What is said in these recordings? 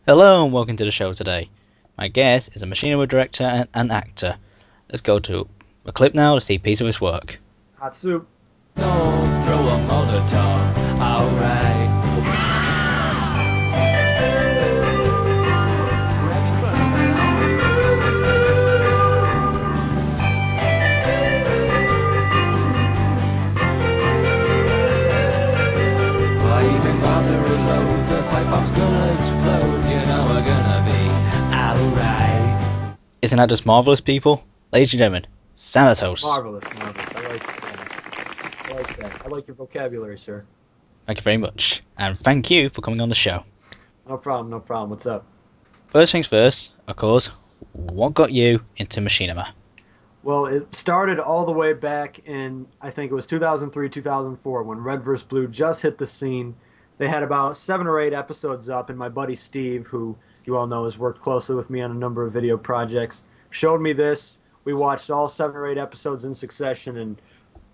Hello and welcome to the show today. My guest is a machinima director and actor. Let's go to a clip now to see a piece of his work. Hot soup. Don't throw a Molotov, alright. Why even bother reload? The pipe bomb's gonna explode, you know we're gonna be alright. Isn't that just marvelous, people? Ladies and gentlemen, Xanatos. Marvelous. I like that. I like that. I like your vocabulary, sir. Thank you very much. And thank you for coming on the show. No problem. What's up? First things first, of course, what got you into machinima? Well, it started all the way back in, I think it was 2003, 2004, when Red vs. Blue just hit the scene. They had about 7 or 8 episodes up, and my buddy Steve, who you all know has worked closely with me on a number of video projects, showed me this. We watched all 7 or 8 episodes in succession, and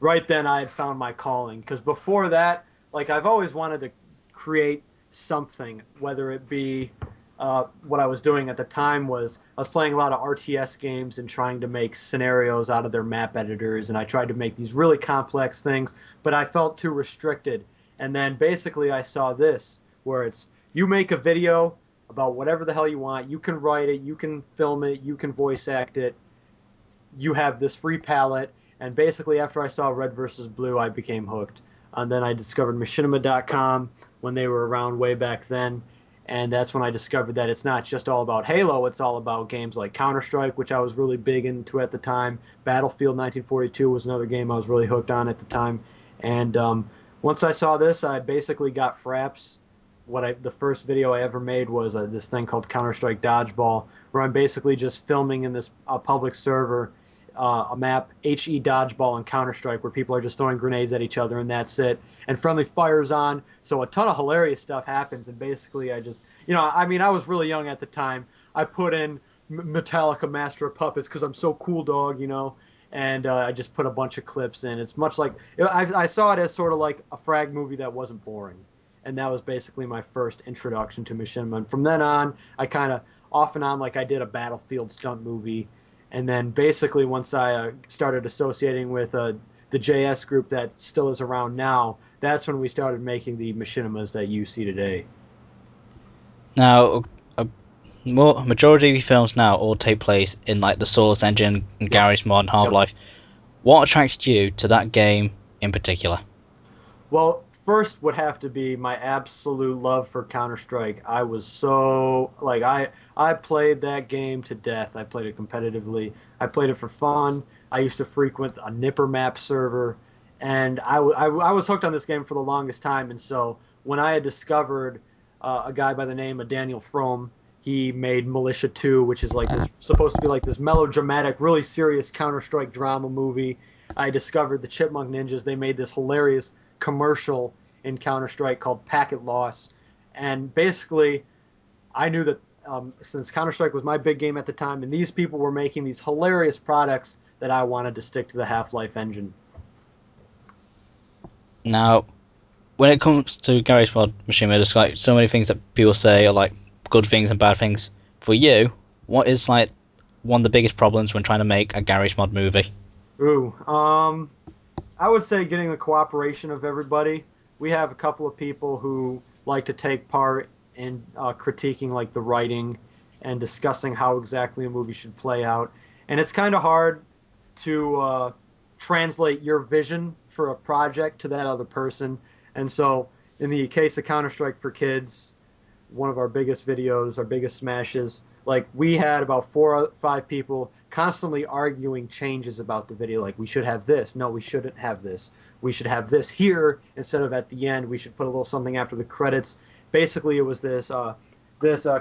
right then I had found my calling. Because before that, like, I've always wanted to create something, whether it be what I was doing at the time was I was playing a lot of RTS games and trying to make scenarios out of their map editors, and I tried to make these really complex things, but I felt too restricted. And then basically I saw this, where it's you make a video about whatever the hell you want, you can write it, you can film it, you can voice act it, you have this free palette, and basically after I saw Red vs. Blue, I became hooked. And then I discovered machinima.com when they were around way back then, and that's when I discovered that it's not just all about Halo, it's all about games like Counter-Strike, which I was really big into at the time. Battlefield 1942 was another game I was really hooked on at the time. And once I saw this, I basically got fraps. The first video I ever made was this thing called Counter-Strike Dodgeball, where I'm basically just filming in this public server a map, HE Dodgeball in Counter-Strike, where people are just throwing grenades at each other, and that's it. And friendly fire's on, so a ton of hilarious stuff happens, and basically I just, I mean, I was really young at the time. I put in Metallica Master of Puppets because I'm so cool, dog, and I just put a bunch of clips in. It's much like, I saw it as sort of like a frag movie that wasn't boring, and that was basically my first introduction to machinima. And from then on, I kind of, off and on, like I did a Battlefield stunt movie. And then basically once I started associating with the JS group that still is around now, that's when we started making the machinimas that you see today. Now, a majority of your films now all take place in like the Source Engine and Garry's Mod and Half-Life. What attracted you to that game in particular? Well, first would have to be my absolute love for Counter-Strike. I was so, like, I played that game to death. I played it competitively. I played it for fun. I used to frequent a Nipper map server, and I was hooked on this game for the longest time. And so when I had discovered a guy by the name of Daniel Fromm, he made Militia 2, which is like this, supposed to be like this melodramatic, really serious Counter-Strike drama movie. I discovered the Chipmunk Ninjas. They made this hilarious commercial in Counter-Strike called Packet Loss, and basically I knew that since Counter-Strike was my big game at the time, and these people were making these hilarious products, that I wanted to stick to the Half-Life engine. Now, when it comes to Garry's Mod machinima, there's like so many things that people say are like good things and bad things. For you, what is like one of the biggest problems when trying to make a Garry's Mod movie? Ooh, I would say getting the cooperation of everybody. We have a couple of people who like to take part in critiquing like the writing and discussing how exactly a movie should play out. And it's kind of hard to translate your vision for a project to that other person. And so in the case of Counter-Strike for Kids, one of our biggest videos, our biggest smashes, like we had about 4 or 5 people constantly arguing changes about the video. Like, we should have this. No, we shouldn't have this. We should have this here instead of at the end. We should put a little something after the credits. Basically, it was this whole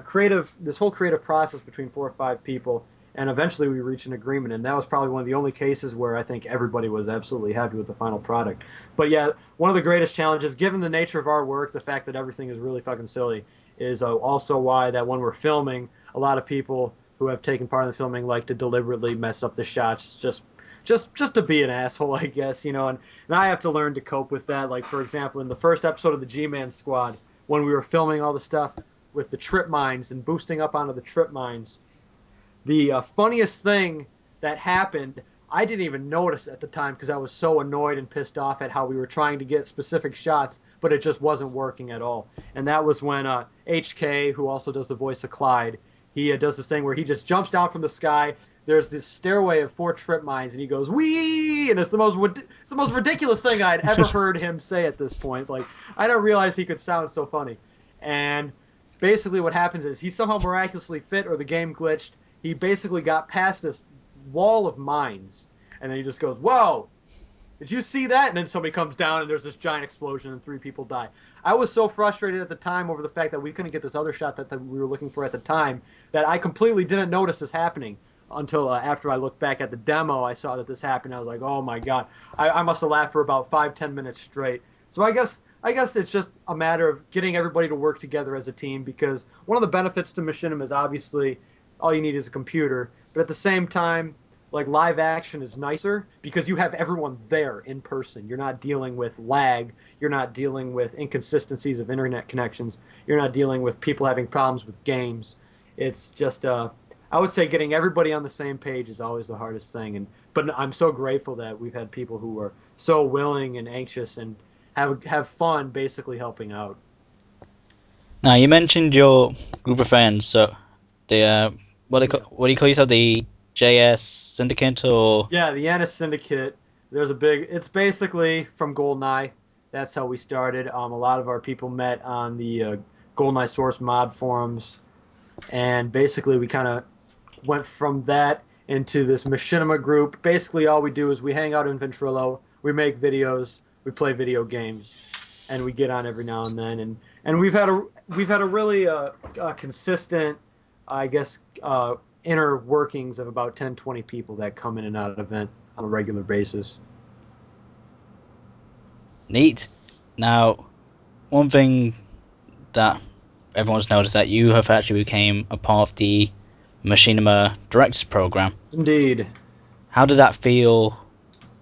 creative process between 4 or 5 people, and eventually we reached an agreement. And that was probably one of the only cases where I think everybody was absolutely happy with the final product. But yeah, one of the greatest challenges, given the nature of our work, the fact that everything is really fucking silly, is also why that when we're filming, a lot of people who have taken part in the filming like to deliberately mess up the shots just to be an asshole, I guess, and I have to learn to cope with that. Like, for example, in the first episode of the G-Man Squad, when we were filming all the stuff, with the trip mines and boosting up onto the trip mines. The funniest thing that happened, I didn't even notice at the time because I was so annoyed and pissed off at how we were trying to get specific shots, but it just wasn't working at all. And that was when HK, who also does the voice of Clyde, he does this thing where he just jumps down from the sky. There's this stairway of 4 trip mines, and he goes, "Wee!" And it's the most ridiculous thing I'd ever heard him say at this point. Like, I didn't realize he could sound so funny. And basically what happens is he somehow miraculously fit, or the game glitched. He basically got past this wall of mines, and then he just goes, "Whoa, did you see that?" And then somebody comes down, and there's this giant explosion, and 3 people die. I was so frustrated at the time over the fact that we couldn't get this other shot that we were looking for at the time that I completely didn't notice this happening until after I looked back at the demo. I saw that this happened. I was like, oh my god. I must have laughed for about 5-10 minutes straight. So I guess it's just a matter of getting everybody to work together as a team, because one of the benefits to machinima is obviously all you need is a computer, but at the same time, like, live action is nicer because you have everyone there in person. You're not dealing with lag. You're not dealing with inconsistencies of internet connections. You're not dealing with people having problems with games. It's just, I would say getting everybody on the same page is always the hardest thing. But I'm so grateful that we've had people who are so willing and anxious and have fun basically helping out. Now, you mentioned your group of friends, so the what do you call yourself, the JS Syndicate, or? Yeah, the Yanis Syndicate. It's basically from GoldenEye. That's how we started. A lot of our people met on the GoldenEye source mod forums, and basically we kind of went from that into this machinima group. Basically all we do is we hang out in Ventrilo, we make videos, we play video games, and we get on every now and then. And we've had a really consistent, I guess, inner workings of about 10-20 people that come in and out of the event on a regular basis. Neat. Now, one thing that everyone's noticed that you have actually became a part of the Machinima Directors Program. Indeed. How did that feel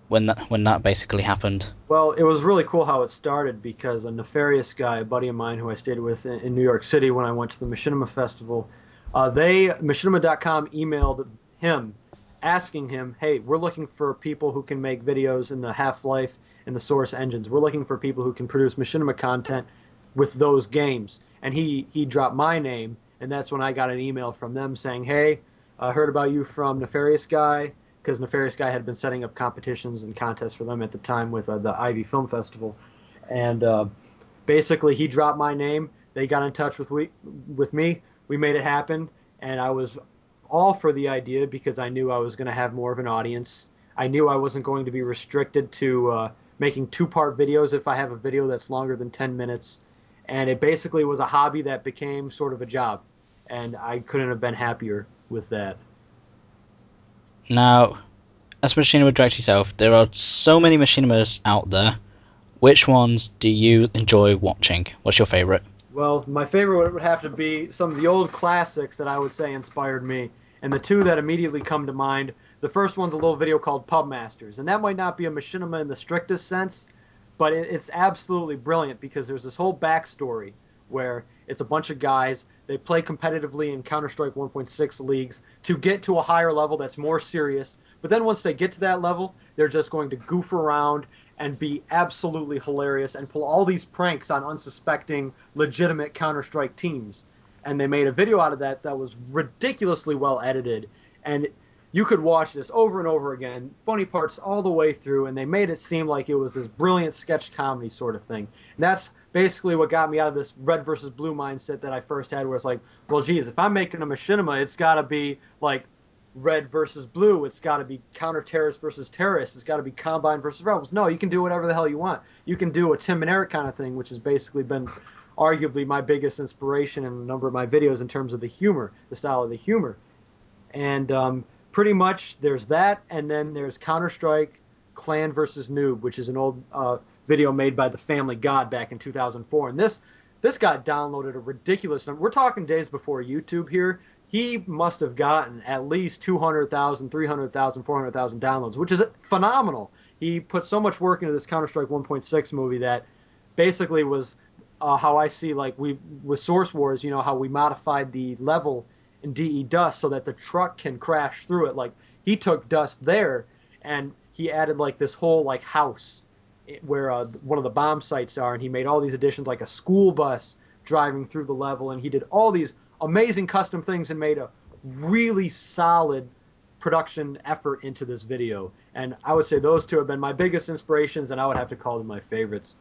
when that basically happened? Well, it was really cool how it started, because a nefarious guy, a buddy of mine who I stayed with in New York City when I went to the Machinima Festival, machinima.com emailed him asking him, hey, we're looking for people who can make videos in the Half-Life and the Source engines. We're looking for people who can produce machinima content with those games. And he dropped my name, and that's when I got an email from them saying, hey, I heard about you from Nefarious Guy, because Nefarious Guy had been setting up competitions and contests for them at the time with the Ivy Film Festival. And basically he dropped my name. They got in touch with me. We made it happen, and I was all for the idea because I knew I was going to have more of an audience. I knew I wasn't going to be restricted to making 2-part videos if I have a video that's longer than 10 minutes. And it basically was a hobby that became sort of a job, and I couldn't have been happier with that. Now, as Machinima Director yourself, there are so many machinimas out there. Which ones do you enjoy watching? What's your favorite? Well, my favorite would have to be some of the old classics that I would say inspired me. And the 2 that immediately come to mind, the first one's a little video called Pub Masters. And that might not be a machinima in the strictest sense, but it's absolutely brilliant because there's this whole backstory where it's a bunch of guys, they play competitively in Counter-Strike 1.6 leagues to get to a higher level that's more serious. But then once they get to that level, they're just going to goof around and be absolutely hilarious and pull all these pranks on unsuspecting, legitimate Counter-Strike teams. And they made a video out of that that was ridiculously well edited. And you could watch this over and over again, funny parts all the way through, and they made it seem like it was this brilliant sketch comedy sort of thing. And that's basically what got me out of this red versus blue mindset that I first had, where it's like, well, geez, if I'm making a machinima, it's got to be like red versus blue. It's got to be counter-terrorist versus terrorist. It's got to be Combine versus Rebels. No, you can do whatever the hell you want. You can do a Tim and Eric kind of thing, which has basically been arguably my biggest inspiration in a number of my videos in terms of the humor, the style of the humor. And pretty much there's that, and then there's Counter-Strike Clan versus Noob, which is an old video made by the Family God back in 2004. And this got downloaded a ridiculous number. We're talking days before YouTube here. He must have gotten at least 200,000, 300,000, 400,000 downloads, which is phenomenal. He put so much work into this Counter-Strike 1.6 movie that basically was how I see like we with Source Wars, you know, how we modified the level in DE Dust so that the truck can crash through it. Like he took Dust there and he added like this whole like house where one of the bomb sites are, and he made all these additions like a school bus driving through the level, and he did all these amazing custom things and made a really solid production effort into this video. And I would say those two have been my biggest inspirations, and I would have to call them my favorites.